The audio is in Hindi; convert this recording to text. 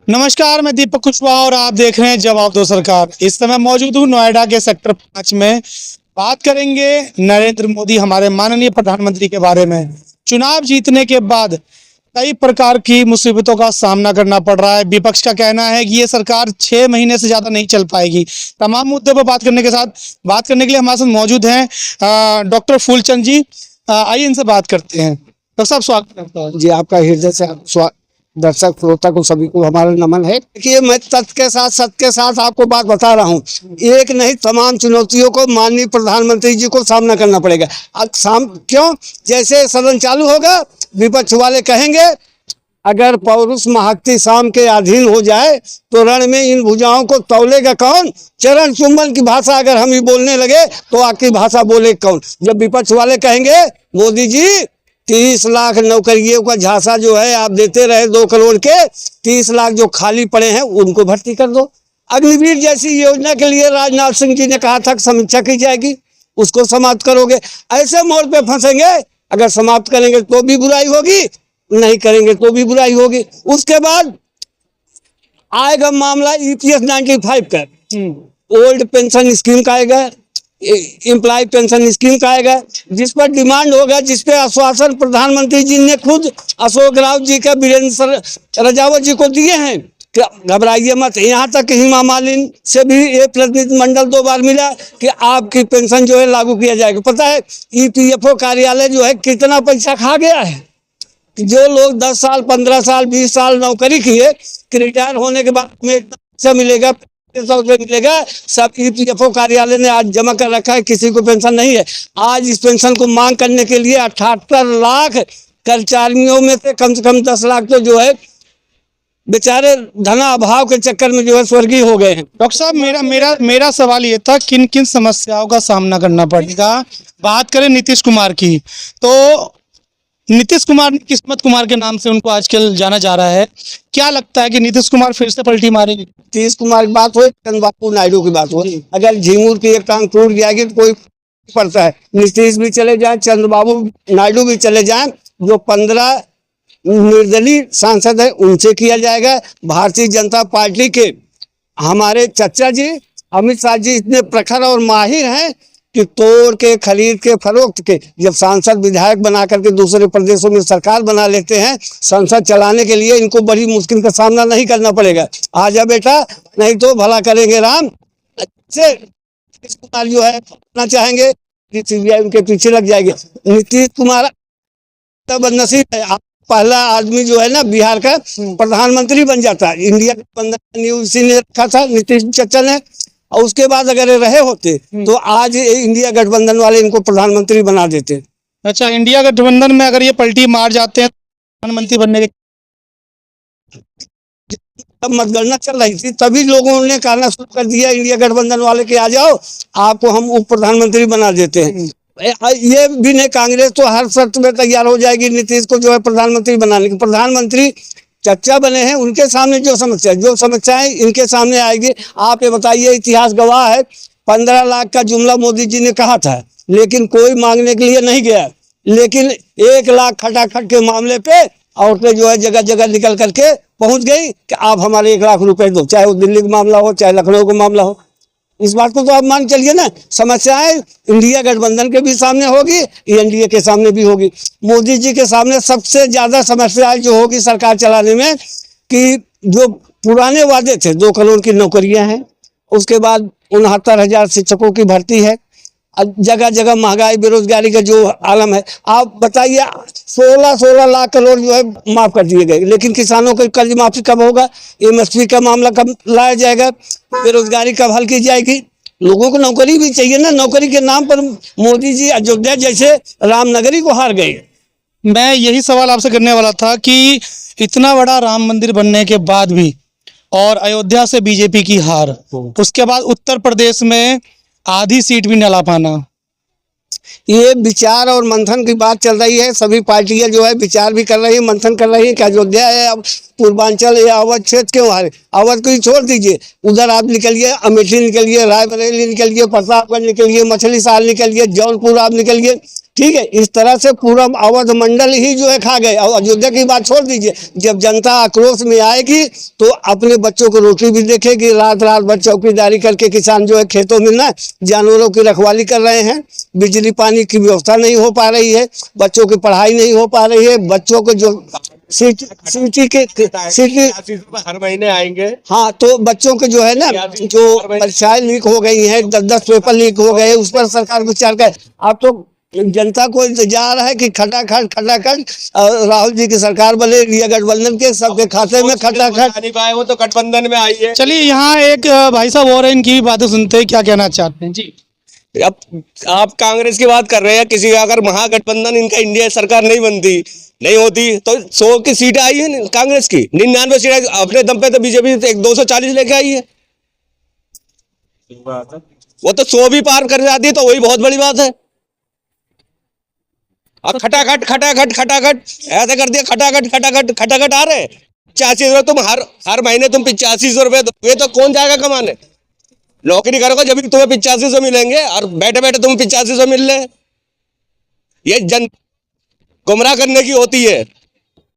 नमस्कार, मैं दीपक कुशवाहा और आप देख रहे हैं जवाब दो सरकार। इस समय मौजूद हूँ नोएडा के सेक्टर 5 में। बात करेंगे नरेंद्र मोदी हमारे माननीय प्रधानमंत्री के बारे में। चुनाव जीतने के बाद कई प्रकार की मुसीबतों का सामना करना पड़ रहा है। विपक्ष का कहना है कि ये सरकार 6 महीने से ज्यादा नहीं चल पाएगी। तमाम मुद्दों पर बात करने के लिए हमारे साथ मौजूद हैं डॉक्टर फूलचंद जी। आइए इनसे बात करते हैं। डॉक्टर साहब, स्वागत करता हूं जी, आपका हृदय से दर्शक श्रोता को सभी को हमारा नमन है। देखिए, मैं सत्य के साथ आपको बात बता रहा हूँ। एक नहीं, तमाम चुनौतियों को माननीय प्रधानमंत्री जी को सामना करना पड़ेगा। क्यों? जैसे सदन चालू होगा, विपक्ष वाले कहेंगे अगर पौरुष महत्ती शाम के अधीन हो जाए तो रण में इन भुजाओं को तौलेगा कौन। चरण चुंबन की भाषा अगर हम ही बोलने लगे तो आपकी भाषा बोले कौन। जब विपक्ष वाले कहेंगे मोदी जी 30 लाख नौकरियों का झांसा जो है आप देते रहे 2 करोड़ के, 30 लाख जो खाली पड़े हैं उनको भर्ती कर दो। अग्निवीर जैसी योजना के लिए राजनाथ सिंह जी ने कहा था कि समीक्षा की जाएगी, उसको समाप्त करोगे। ऐसे मोड़ पे फंसेंगे। अगर समाप्त करेंगे तो भी बुराई होगी, नहीं करेंगे तो भी बुराई होगी। उसके बाद आएगा मामला EPS 95 का, ओल्ड पेंशन स्कीम का आएगा, एम्प्लॉय पेंशन स्कीम का आएगा, जिस पर डिमांड होगा, जिस पे आश्वासन प्रधानमंत्री जी ने खुद अशोक राव जी का वीरेंद्र रजावत जी को दिए हैं कि घबराइए मत। यहाँ तक हेमा मालिनी से भी एक प्रतिनिधिमंडल 2 बार मिला कि आपकी पेंशन जो है लागू किया जाएगा। पता है EPFO कार्यालय जो है कितना पैसा खा गया है। जो लोग 10 साल 15 साल 20 साल नौकरी किए कि रिटायर होने के बाद में पैसा मिलेगा, मिलेगा, सब EPFO कार्यालय ने आज जमा कर रखा है। किसी को पेंशन नहीं है। आज इस पेंशन को मांग करने के लिए 78 लाख कर्मचारियों में से कम 10 लाख तो जो है बेचारे धना अभाव के चक्कर में जो है स्वर्गीय हो गए हैं। डॉक्टर साहब, मेरा सवाल ये था किन किन समस्याओं का सामना करना पड़ेगा। बात करें नीतीश कुमार की, तो नीतीश कुमार किस्मत कुमार के नाम से उनको आजकल जाना जा रहा है। क्या लगता है कि नीतीश कुमार फिर से पलटी मारेंगे? नीतीश कुमार की बात हो, चंद्रबाबू नायडू की बात हो, अगर झिंगुर की एक टांग टूट जाएगी तो कोई पड़ता है। नीतीश भी चले जाए, चंद्रबाबू नायडू भी चले जाए, जो 15 निर्दलीय सांसद है उनसे किया जाएगा। भारतीय जनता पार्टी के हमारे चचा जी अमित शाह जी इतने प्रखर और माहिर हैं कि तोड़ के, खरीद के, फरोख्त के जब सांसद विधायक बना करके दूसरे प्रदेशों में सरकार बना लेते हैं, संसद चलाने के लिए इनको बड़ी मुश्किल का सामना नहीं करना पड़ेगा। आजा बेटा, नहीं तो भला करेंगे राम। अच्छे नीतीश कुमार जो है अपना चाहेंगे, CBI उनके पीछे लग जाएगी। नीतीश कुमार बदनसीब है, पहला आदमी जो है ना बिहार का प्रधानमंत्री बन जाता है। इंडिया गठबंधन न्यूज ने रखा था नीतीश चचा ने, और उसके बाद अगर रहे होते तो आज इंडिया गठबंधन वाले इनको प्रधानमंत्री बना देते। अच्छा, इंडिया गठबंधन में अगर ये पलटी मार जाते हैं प्रधानमंत्री बनने के तब मतगणना चल रही थी, तभी लोगों ने कहना शुरू कर दिया इंडिया गठबंधन वाले के आ जाओ, आपको हम उप प्रधानमंत्री बना देते हैं। ये भी नहीं, कांग्रेस तो हर शर्त में तैयार हो जाएगी नीतीश को जो है प्रधानमंत्री बनाने की। प्रधानमंत्री चर्चा बने हैं, उनके सामने जो समस्याएं इनके सामने आएगी। आप ये बताइए, इतिहास गवाह है, 15 लाख का जुमला मोदी जी ने कहा था, लेकिन कोई मांगने के लिए नहीं गया। लेकिन 1 लाख खटाखट के मामले पे औरतें जो है जगह जगह निकल करके पहुंच गई कि आप हमारे 1 लाख रुपए दो, चाहे वो दिल्ली का मामला हो चाहे लखनऊ का मामला हो। इस बात को तो आप मान चलिए ना। समस्याएं इंडिया गठबंधन के भी सामने होगी, NDA के सामने भी होगी। मोदी जी के सामने सबसे ज्यादा समस्याएं जो होगी सरकार चलाने में कि जो पुराने वादे थे, 2 करोड़ की नौकरियां हैं, उसके बाद 69,000 शिक्षकों की भर्ती है, जगह जगह महंगाई बेरोजगारी का जो आलम है। आप बताइए 16 लाख करोड़ जो है माफ कर दिए गए, लेकिन किसानों के कर्ज माफी कब होगा? MSP का मामला कब लाया जाएगा? बेरोजगारी कब हल की जाएगी? लोगों को नौकरी भी चाहिए ना। नौकरी के नाम पर मोदी जी अयोध्या जैसे रामनगरी को हार गए। मैं यही सवाल आपसे करने वाला था कि इतना बड़ा राम मंदिर बनने के बाद भी और अयोध्या से बीजेपी की हार, उसके बाद उत्तर प्रदेश में आधी सीट भी न ला पाना, ये विचार और मंथन की बात चल रही है। सभी पार्टियां जो है विचार भी कर रही है, मंथन कर रही है कि अयोध्या है, अब पूर्वांचल या अवध क्षेत्र क्यों हारे। अवध को ही छोड़ दीजिए, उधर आप निकलिए, अमेठी निकलिए, रायबरेली निकलिए, प्रतापगढ़ निकलिए, मछली शहर निकलिए, जौनपुर आप निकलिए, ठीक है, इस तरह से पूरा अवध मंडल ही जो है खा गए। और अयोध्या की बात छोड़ दीजिए, जब जनता आक्रोश में आएगी तो अपने बच्चों को रोटी भी देखेगी। रात रात भर चौकीदारी करके किसान जो है खेतों में ना जानवरों की रखवाली कर रहे हैं। बिजली पानी की व्यवस्था नहीं हो पा रही है, बच्चों की पढ़ाई नहीं हो पा रही है, बच्चों को जो सिटी हर महीने आएंगे। हाँ, तो बच्चों के जो है ना जो परीक्षाएं लीक हो गई हैं, 10-10 पेपर लीक हो गए, उस पर सरकार विचार करे। अब तो जनता को इंतजार है कि खटाखट राहुल जी की सरकार बने, इंडिया गठबंधन के सबके खाते में खटाखट। नहीं पाए वो तो गठबंधन में आई है। चलिए यहाँ एक भाई साहब और हैं, इनकी बातें सुनते हैं, क्या कहना चाहते हैं जी। अब आप कांग्रेस की बात कर रहे हैं, किसी का अगर महागठबंधन इनका इंडिया सरकार नहीं होती तो 100 की सीटें आई है कांग्रेस की, 99 सीटें अपने दम पे तो बीजेपी 240 लेके आई है। वो तो 100 भी पार कर जाती है तो वही बहुत बड़ी बात है। अब खटाखट ऐसा कर दिया, खटाखट आ रहे 85 तुम हर महीने तुम 8500 रुपए, ये तो कौन जाएगा कमाने। नौकरी करोगे जब भी तुम्हें 8500 मिलेंगे और बैठे बैठे तुम्हें 8500 मिल रहे। ये जन गुमराह करने की होती है।